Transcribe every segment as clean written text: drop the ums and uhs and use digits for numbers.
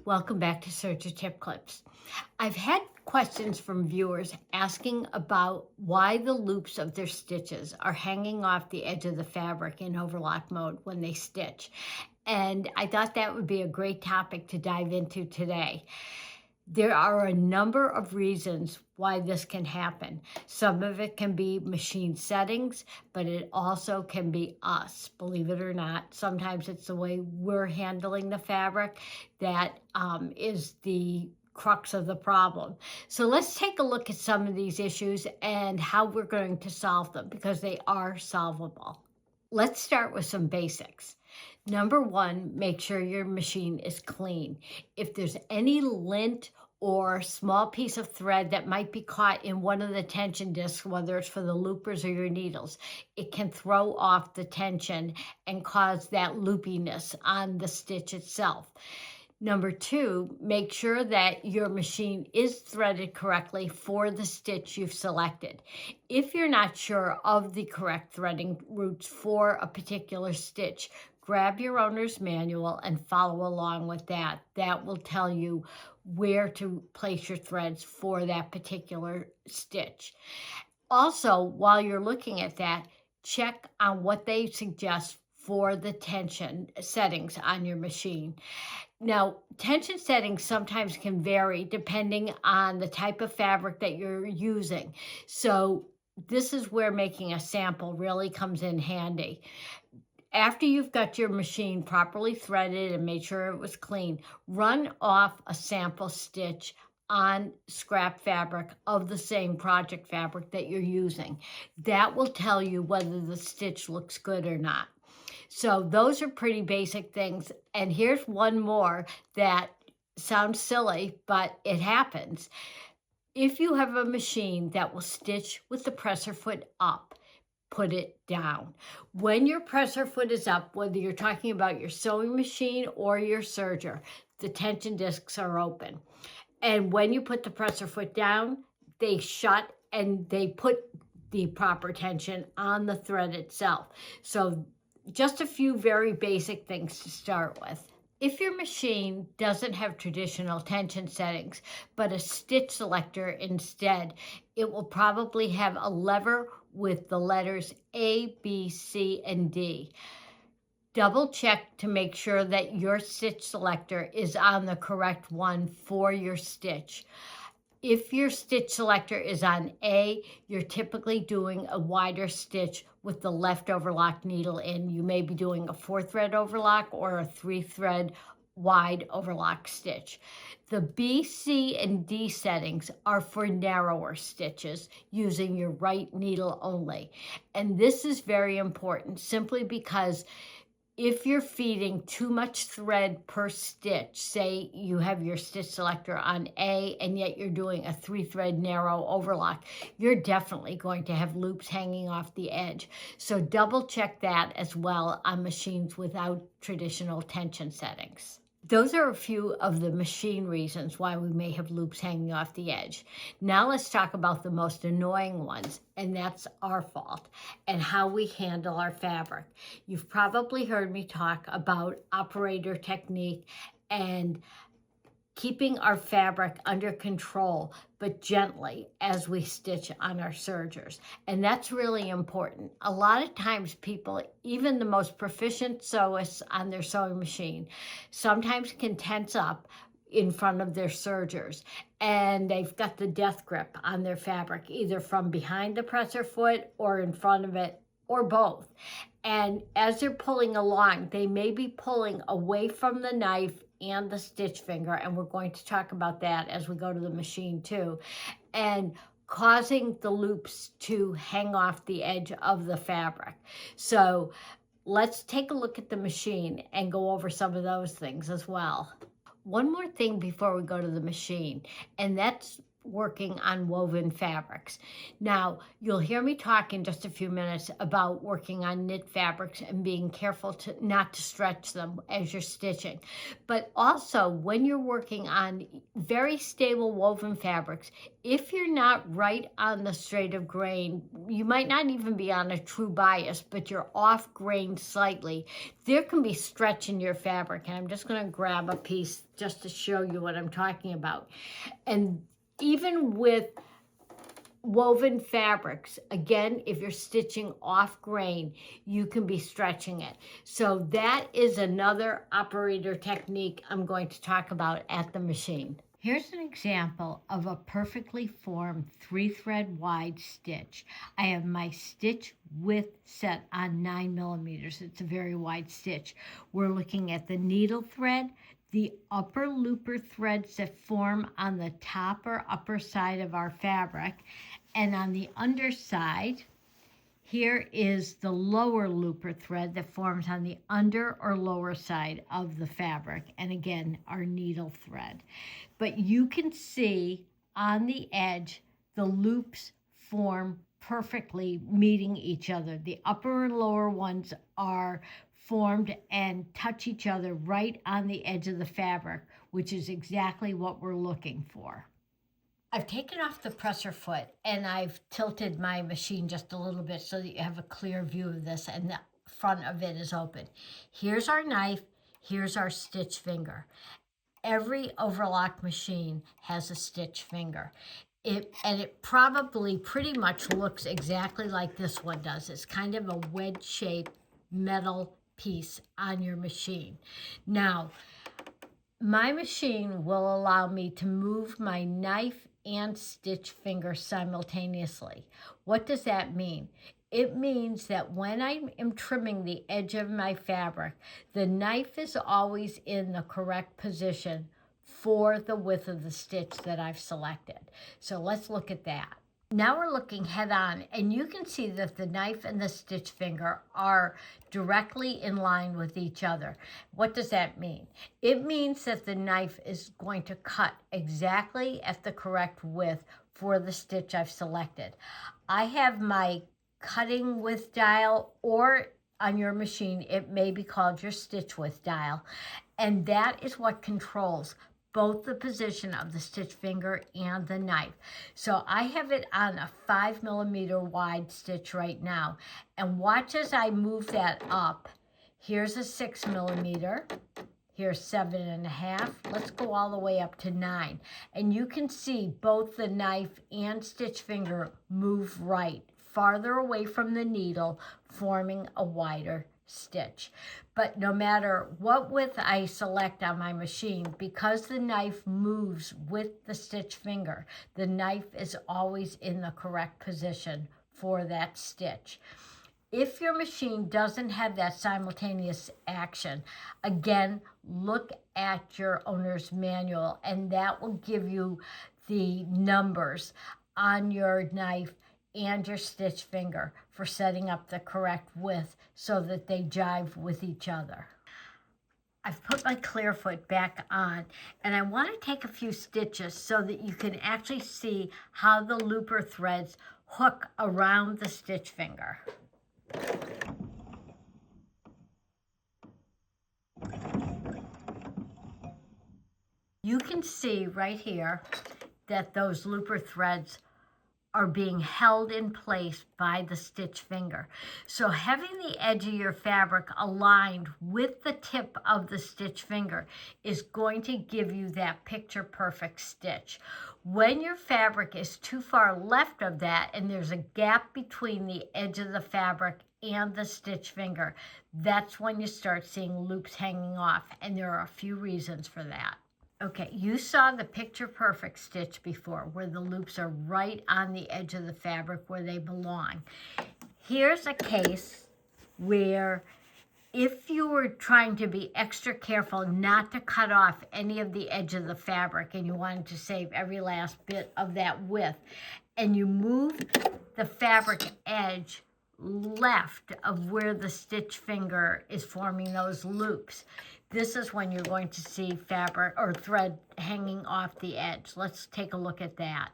Welcome back to Serger Tip Clips. I've had questions from viewers asking about why the loops of their stitches are hanging off the edge of the fabric in overlock mode when they stitch. And I thought that would be a great topic to dive into today. There are a number of reasons why this can happen. Some of it can be machine settings, but it also can be us, believe it or not. Sometimes it's the way we're handling the fabric that is the crux of the problem. So let's take a look at some of these issues and how we're going to solve them, because they are solvable. Let's start with some basics. Number one, make sure your machine is clean. If there's any lint or small piece of thread that might be caught in one of the tension discs, whether it's for the loopers or your needles, it can throw off the tension and cause that loopiness on the stitch itself. Number two, make sure that your machine is threaded correctly for the stitch you've selected. If you're not sure of the correct threading routes for a particular stitch, grab your owner's manual and follow along with that. That will tell you where to place your threads for that particular stitch. Also, while you're looking at that, check on what they suggest for the tension settings on your machine. Now, tension settings sometimes can vary depending on the type of fabric that you're using. So this is where making a sample really comes in handy. After you've got your machine properly threaded and made sure it was clean, run off a sample stitch on scrap fabric of the same project fabric that you're using. That will tell you whether the stitch looks good or not. So those are pretty basic things. And here's one more that sounds silly, but it happens. If you have a machine that will stitch with the presser foot up, put it down. When your presser foot is up, whether you're talking about your sewing machine or your serger, the tension discs are open. And when you put the presser foot down, they shut and they put the proper tension on the thread itself. So just a few very basic things to start with. If your machine doesn't have traditional tension settings, but a stitch selector instead, it will probably have a lever with the letters A, B, C, and D. Double check to make sure that your stitch selector is on the correct one for your stitch. If your stitch selector is on A, you're typically doing a wider stitch with the left overlock needle in. You may be doing a 4-thread overlock or a 3-thread wide overlock stitch. The B, C, and D settings are for narrower stitches using your right needle only. And this is very important simply because if you're feeding too much thread per stitch, say you have your stitch selector on A and yet you're doing a 3-thread narrow overlock, you're definitely going to have loops hanging off the edge. So double check that as well on machines without traditional tension settings. Those are a few of the machine reasons why we may have loops hanging off the edge. Now let's talk about the most annoying ones, and that's our fault and how we handle our fabric. You've probably heard me talk about operator technique and keeping our fabric under control, but gently as we stitch on our sergers. And that's really important. A lot of times people, even the most proficient sewists on their sewing machine, sometimes can tense up in front of their sergers, and they've got the death grip on their fabric, either from behind the presser foot or in front of it, or both. And as they're pulling along, they may be pulling away from the knife and the stitch finger, and we're going to talk about that as we go to the machine too, and causing the loops to hang off the edge of the fabric. So let's take a look at the machine and go over some of those things as well. One more thing before we go to the machine, and that's working on woven fabrics. Now, you'll hear me talk in just a few minutes about working on knit fabrics and being careful not to stretch them as you're stitching. But also, when you're working on very stable woven fabrics, if you're not right on the straight of grain, you might not even be on a true bias, but you're off grain slightly, there can be stretch in your fabric. And I'm just going to grab a piece just to show you what I'm talking about. And even with woven fabrics, again, if you're stitching off grain, you can be stretching it. So that is another operator technique I'm going to talk about at the machine. Here's an example of a perfectly formed 3-thread wide stitch. I have my stitch width set on 9 millimeters. It's a very wide stitch. We're looking at the needle thread, the upper looper threads that form on the top or upper side of our fabric, and on the underside, here is the lower looper thread that forms on the under or lower side of the fabric, and again, our needle thread. But you can see on the edge, the loops form perfectly meeting each other. The upper and lower ones are formed and touch each other right on the edge of the fabric, which is exactly what we're looking for. I've taken off the presser foot and I've tilted my machine just a little bit so that you have a clear view of this, and the front of it is open. Here's our knife, here's our stitch finger. Every overlock machine has a stitch finger. It probably pretty much looks exactly like this one does. It's kind of a wedge-shaped metal piece on your machine. Now, my machine will allow me to move my knife and stitch finger simultaneously. What does that mean? It means that when I am trimming the edge of my fabric, the knife is always in the correct position for the width of the stitch that I've selected. So let's look at that. Now we're looking head on, and you can see that the knife and the stitch finger are directly in line with each other. What does that mean? It means that the knife is going to cut exactly at the correct width for the stitch I've selected. I have my cutting width dial, or on your machine, it may be called your stitch width dial, and that is what controls both the position of the stitch finger and the knife. So I have it on a 5 millimeter wide stitch right now. And watch as I move that up. Here's a 6 millimeter. Here's 7.5. Let's go all the way up to 9. And you can see both the knife and stitch finger move right, farther away from the needle, forming a wider stitch. But no matter what width I select on my machine, because the knife moves with the stitch finger, the knife is always in the correct position for that stitch. If your machine doesn't have that simultaneous action, again, look at your owner's manual, and that will give you the numbers on your knife and your stitch finger for setting up the correct width so that they jive with each other. I've put my clear foot back on, and I want to take a few stitches so that you can actually see how the looper threads hook around the stitch finger. You can see right here that those looper threads are being held in place by the stitch finger. So having the edge of your fabric aligned with the tip of the stitch finger is going to give you that picture perfect stitch. When your fabric is too far left of that and there's a gap between the edge of the fabric and the stitch finger, that's when you start seeing loops hanging off, and there are a few reasons for that. Okay, you saw the picture perfect stitch before, where the loops are right on the edge of the fabric where they belong. Here's a case where if you were trying to be extra careful not to cut off any of the edge of the fabric and you wanted to save every last bit of that width, and you moved the fabric edge left of where the stitch finger is forming those loops, this is when you're going to see fabric or thread hanging off the edge. Let's take a look at that.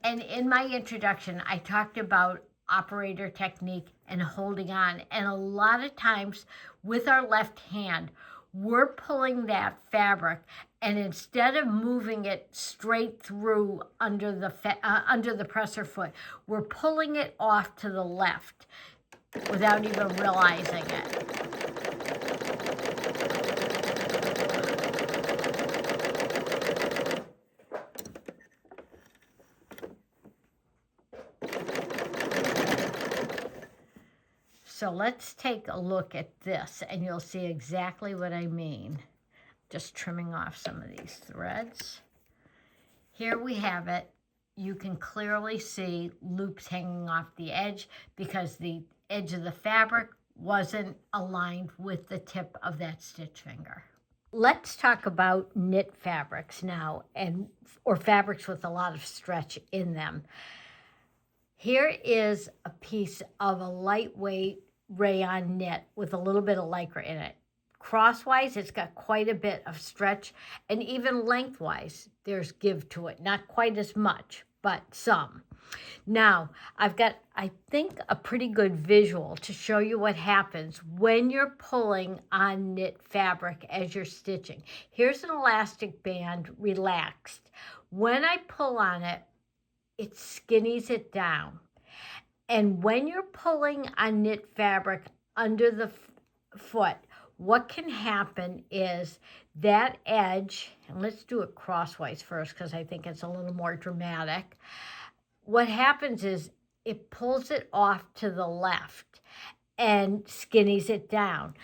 And in my introduction, I talked about operator technique and holding on. And a lot of times with our left hand, we're pulling that fabric, and instead of moving it straight through under the presser foot, we're pulling it off to the left without even realizing it. So let's take a look at this, and you'll see exactly what I mean. Just trimming off some of these threads. Here we have it. You can clearly see loops hanging off the edge because the edge of the fabric wasn't aligned with the tip of that stitch finger. Let's talk about knit fabrics now, or fabrics with a lot of stretch in them. Here is a piece of a lightweight rayon knit with a little bit of lycra in it. Crosswise, it's got quite a bit of stretch, and even lengthwise, there's give to it. Not quite as much, but some. Now, I've got, I think, a pretty good visual to show you what happens when you're pulling on knit fabric as you're stitching. Here's an elastic band relaxed. When I pull on it, it skinnies it down. And when you're pulling on knit fabric under the foot, what can happen is that edge, and let's do it crosswise first because I think it's a little more dramatic. What happens is it pulls it off to the left and skinnies it down.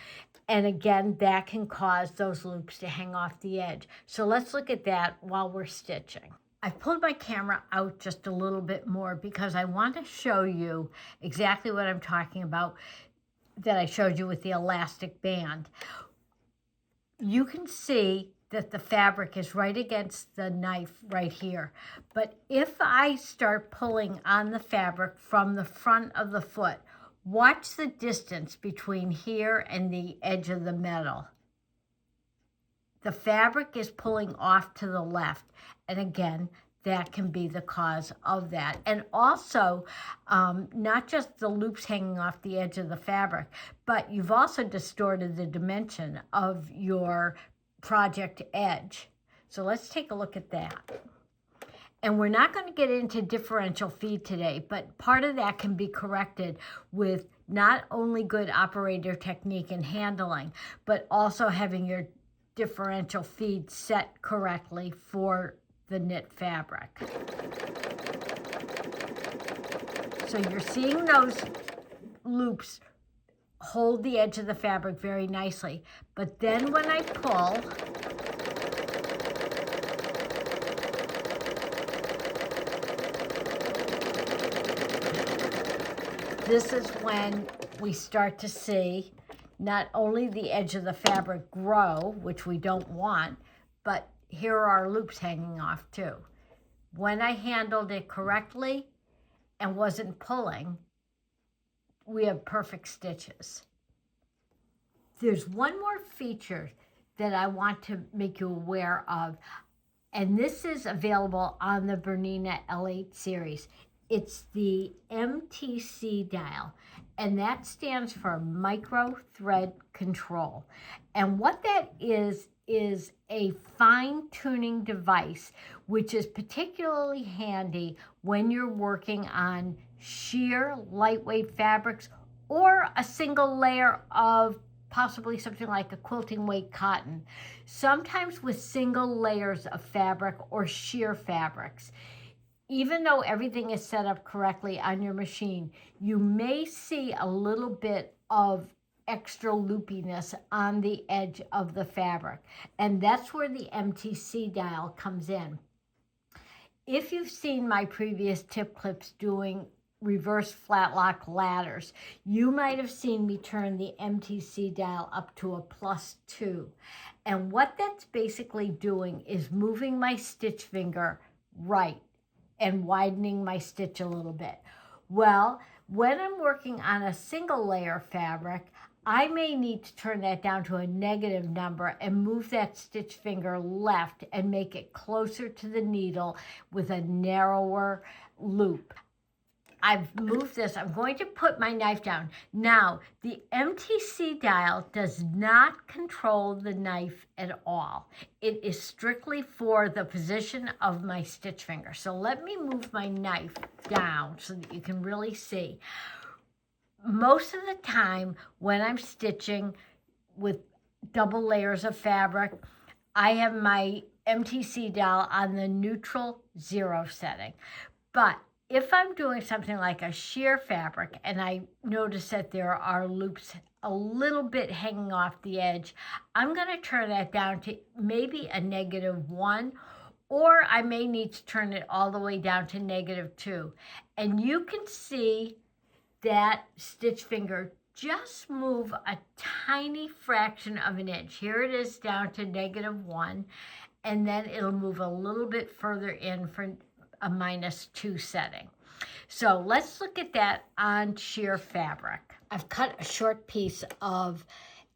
And again, that can cause those loops to hang off the edge. So let's look at that while we're stitching. I've pulled my camera out just a little bit more because I want to show you exactly what I'm talking about that I showed you with the elastic band. You can see that the fabric is right against the knife right here. But if I start pulling on the fabric from the front of the foot, watch the distance between here and the edge of the metal. The fabric is pulling off to the left. And again, that can be the cause of that. And also, not just the loops hanging off the edge of the fabric, but you've also distorted the dimension of your project edge. So let's take a look at that. And we're not going to get into differential feed today, but part of that can be corrected with not only good operator technique and handling, but also having your differential feed set correctly for the knit fabric. So you're seeing those loops hold the edge of the fabric very nicely. But then when I pull, this is when we start to see not only the edge of the fabric grow, which we don't want, but here are our loops hanging off too. When I handled it correctly and wasn't pulling, we have perfect stitches. There's one more feature that I want to make you aware of, and this is available on the Bernina L8 series. It's the MTC dial, and that stands for Micro Thread Control. And what that is a fine-tuning device, which is particularly handy when you're working on sheer lightweight fabrics or a single layer of possibly something like a quilting weight cotton. Sometimes with single layers of fabric or sheer fabrics, even though everything is set up correctly on your machine, you may see a little bit of extra loopiness on the edge of the fabric. And that's where the MTC dial comes in. If you've seen my previous tip clips doing reverse flat lock ladders, you might have seen me turn the MTC dial up to a +2. And what that's basically doing is moving my stitch finger right and widening my stitch a little bit. Well, when I'm working on a single layer fabric, I may need to turn that down to a negative number and move that stitch finger left and make it closer to the needle with a narrower loop. I've moved this. I'm going to put my knife down. Now, the MTC dial does not control the knife at all. It is strictly for the position of my stitch finger. So let me move my knife down so that you can really see. Most of the time when I'm stitching with double layers of fabric, I have my MTC dial on the neutral 0 setting. But if I'm doing something like a sheer fabric and I notice that there are loops a little bit hanging off the edge, I'm going to turn that down to maybe a -1, or I may need to turn it all the way down to -2. And you can see that stitch finger just move a tiny fraction of an inch. Here it is down to -1, and then it'll move a little bit further in for a -2 setting. So let's look at that on sheer fabric. I've cut a short piece of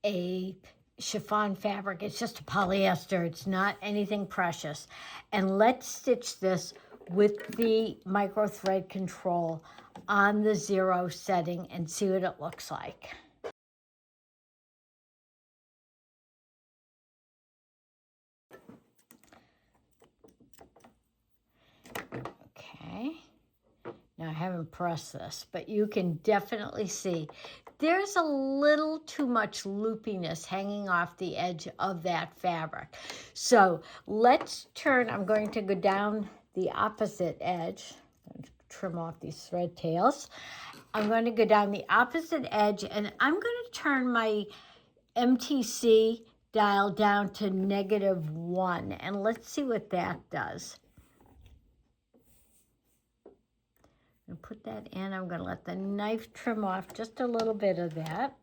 a chiffon fabric. It's just a polyester. It's not anything precious. And let's stitch this with the micro thread control on the 0 setting and see what it looks like. Okay. Now I haven't pressed this, but you can definitely see there's a little too much loopiness hanging off the edge of that fabric. So let's turn, I'm going to go down the opposite edge, trim off these thread tails. I'm going to go down the opposite edge and I'm going to turn my MTC dial down to -1 and let's see what that does. And put that in. I'm going to let the knife trim off just a little bit of that.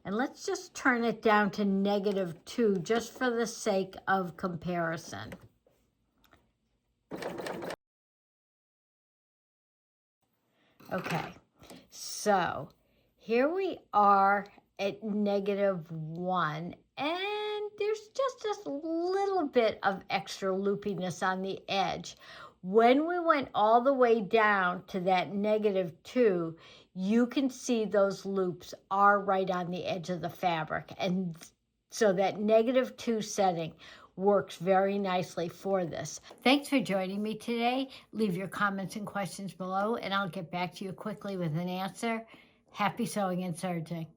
And let's just turn it down to -2 just for the sake of comparison. Okay, so here we are at -1, and there's just a little bit of extra loopiness on the edge. When we went all the way down to that -2, you can see those loops are right on the edge of the fabric. And so that -2 setting works very nicely for this. Thanks for joining me today. Leave your comments and questions below, and I'll get back to you quickly with an answer. Happy sewing and serging.